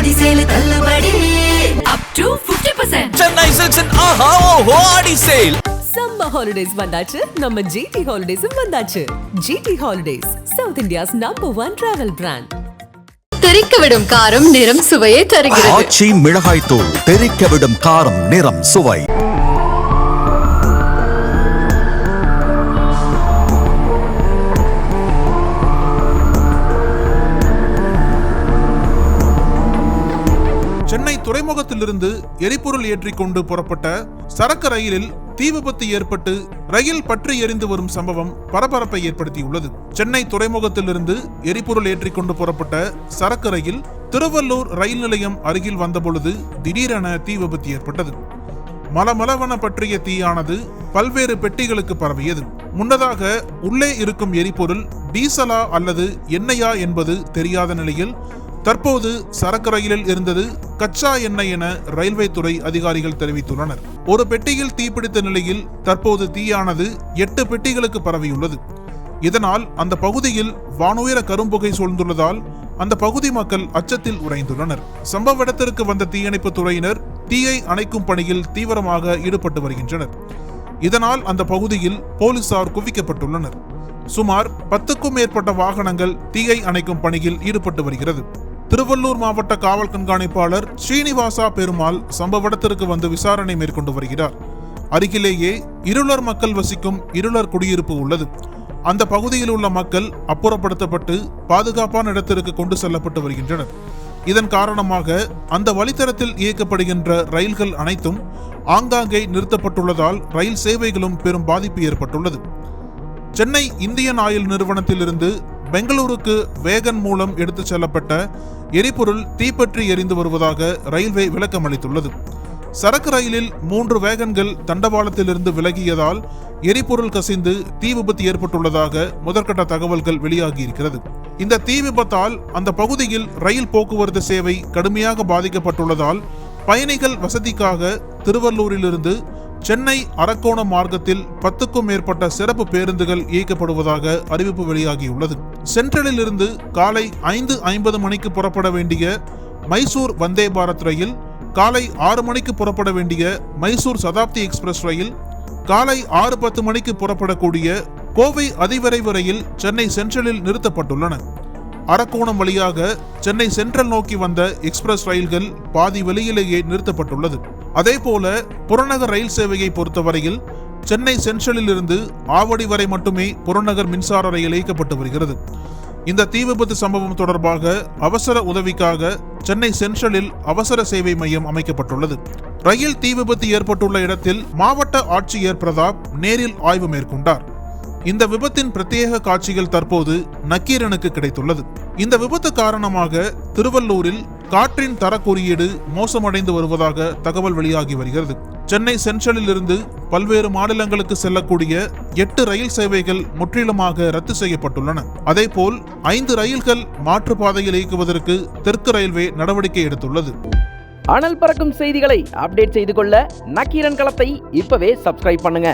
ஆடி sale தள்ளுபடி up to 50%. Chennai சில்க்ஸின் ஆஹா ஓஹோ ஆடி sale. Summer holidays வந்தாச்சு, நம்ம GT ஹாலிடேஸும் வந்தாச்சு. GT holidays, South India's #1 travel brand. தெறிக்கவிடும் காரம் நிறம் சுவையை தருகிறது. ஆச்சி மிளகாய் தூள், தெறிக்கவிடும் காரம் நிறம் சுவை. சென்னை துறைமுகத்திலிருந்து எரிபொருள் ஏற்றிக்கொண்டு புறப்பட்ட சரக்கு ரயிலில் தீ விபத்து ஏற்பட்டு ரயில் பற்றி எரிந்து வரும் சம்பவம் பரபரப்பை ஏற்படுத்தியுள்ளது. சென்னை துறைமுகத்திலிருந்து எரிபொருள் ஏற்றிக்கொண்டு புறப்பட்ட சரக்கு ரயில் திருவள்ளூர் ரயில் நிலையம் அருகில் வந்தபொழுது திடீரென தீ விபத்து ஏற்பட்டது. மலமளவன பற்றிய தீயானது பல்வேறு பெட்டிகளுக்கு பரவியது. முன்னதாக உள்ளே இருக்கும் எரிபொருள் டீசலா அல்லது எண்ணெயா என்பது தெரியாத நிலையில் தற்போது சரக்கு ரயிலில் இருந்தது கச்சா எண்ணெய் என ரயில்வே துறை அதிகாரிகள் தெரிவித்துள்ளனர். ஒரு பெட்டியில் தீப்பிடித்த நிலையில் தற்போது தீயானது 8 பெட்டிகளுக்கு பரவியுள்ளது. இதனால் அந்த பகுதியில் வானுயர கரும்புகை சூழ்ந்துள்ளதால் அந்த பகுதி மக்கள் அச்சத்தில் உறைந்துள்ளனர். சம்பவ இடத்திற்கு வந்த தீயணைப்பு துறையினர் தீயை அணைக்கும் பணியில் தீவிரமாக ஈடுபட்டு வருகின்றனர். இதனால் அந்த பகுதியில் போலீசார் குவிக்கப்பட்டுள்ளனர். சுமார் 10க்கும் மேற்பட்ட வாகனங்கள் தீயை அணைக்கும் பணியில் ஈடுபட்டு வருகிறது. திருவள்ளூர் மாவட்ட காவல் கண்காணிப்பாளர் ஸ்ரீனிவாசா பெருமாள் சம்பவ இடத்திற்கு வந்து விசாரணை மேற்கொண்டு வருகிறார். அருகிலேயே இருளர் மக்கள் வசிக்கும் இருளர் குடியிருப்பு உள்ளது. அந்த பகுதியில் உள்ள மக்கள் அப்புறப்படுத்தப்பட்டு பாதுகாப்பான இடத்திற்கு கொண்டு செல்லப்பட்டு வருகின்றனர். இதன் காரணமாக அந்த வழித்தடத்தில் இயக்கப்படுகின்ற ரயில்கள் அனைத்தும் ஆங்காங்கே நிறுத்தப்பட்டுள்ளதால் ரயில் சேவைகளும் பெரும் பாதிப்பு ஏற்பட்டுள்ளது. சென்னை இந்தியன் ஆயில் நிறுவனத்திலிருந்து பெங்களூருக்கு வேகன் மூலம் எடுத்துச் செல்லப்பட்ட எரிபொருள் தீப்பற்றி எரிந்து வருவதாக ரயில்வே விளக்கம் அளித்துள்ளது. சரக்கு ரயிலில் 3 வேகன்கள் தண்டவாளத்திலிருந்து விலகியதால் எரிபொருள் கசிந்து தீ விபத்து ஏற்பட்டுள்ளதாக முதற்கட்ட தகவல்கள் வெளியாகியிருக்கிறது. இந்த தீ விபத்தால் அந்த பகுதியில் ரயில் போக்குவரத்து சேவை கடுமையாக பாதிக்கப்பட்டுள்ளதால் பயணிகள் வசதிக்காக திருவள்ளூரிலிருந்து சென்னை அரக்கோணம் மார்க்கத்தில் 10க்கும் மேற்பட்ட சிறப்பு பேருந்துகள் இயக்கப்படுவதாக அறிவிப்பு வெளியாகியுள்ளது. சென்ட்ரலில் இருந்து காலை 5:50 மணிக்கு புறப்பட வேண்டிய மைசூர் வந்தே பாரத் ரயில், காலை 6 மணிக்கு புறப்பட வேண்டிய மைசூர் சதாப்தி எக்ஸ்பிரஸ் ரயில், காலை 6:10 மணிக்கு புறப்படக்கூடிய கோவை அதிவிரைவு ரயில் சென்னை சென்ட்ரலில் நிறுத்தப்பட்டுள்ளன. அரக்கோணம் வழியாக சென்னை சென்ட்ரல் நோக்கி வந்த எக்ஸ்பிரஸ் ரயில்கள் பாதி வெளியிலேயே நிறுத்தப்பட்டுள்ளது. அதேபோல புறநகர் ரயில் சேவையை பொறுத்தவரையில் சென்னை சென்ட்ரலில் இருந்து ஆவடி வரை மட்டுமே புறநகர் மின்சார ரயில் இயக்கப்பட்டு வருகிறது. இந்த தீ விபத்து சம்பவம் தொடர்பாக அவசர உதவிக்காக சென்னை சென்ட்ரலில் அவசர சேவை மையம் அமைக்கப்பட்டுள்ளது. ரயில் தீ விபத்து ஏற்பட்டுள்ள இடத்தில் மாவட்ட ஆட்சியர் பிரதாப் நேரில் ஆய்வு மேற்கொண்டார். இந்த விபத்தின் பிரத்யேக காட்சிகள் தற்போது நக்கீரனுக்கு கிடைத்துள்ளது. இந்த விபத்து காரணமாக திருவள்ளூரில் காற்றின் தர குறியீடு மோசமடைந்து வருவதாக தகவல் வெளியாகி வருகிறது. சென்னை சென்ட்ரலில் இருந்து பல்வேறு மாநிலங்களுக்கு செல்லக்கூடிய 8 ரயில் சேவைகள் முற்றிலுமாக ரத்து செய்யப்பட்டுள்ளன. அதேபோல் 5 ரயில்கள் மாற்றுப்பாதையில் இயக்குவதற்கு தெற்கு ரயில்வே நடவடிக்கை எடுத்துள்ளது. அனல் பறக்கும் செய்திகளை அப்டேட் செய்து கொள்ள நக்கீரன் களத்தை இப்பவே சப்ஸ்கிரைப் பண்ணுங்க.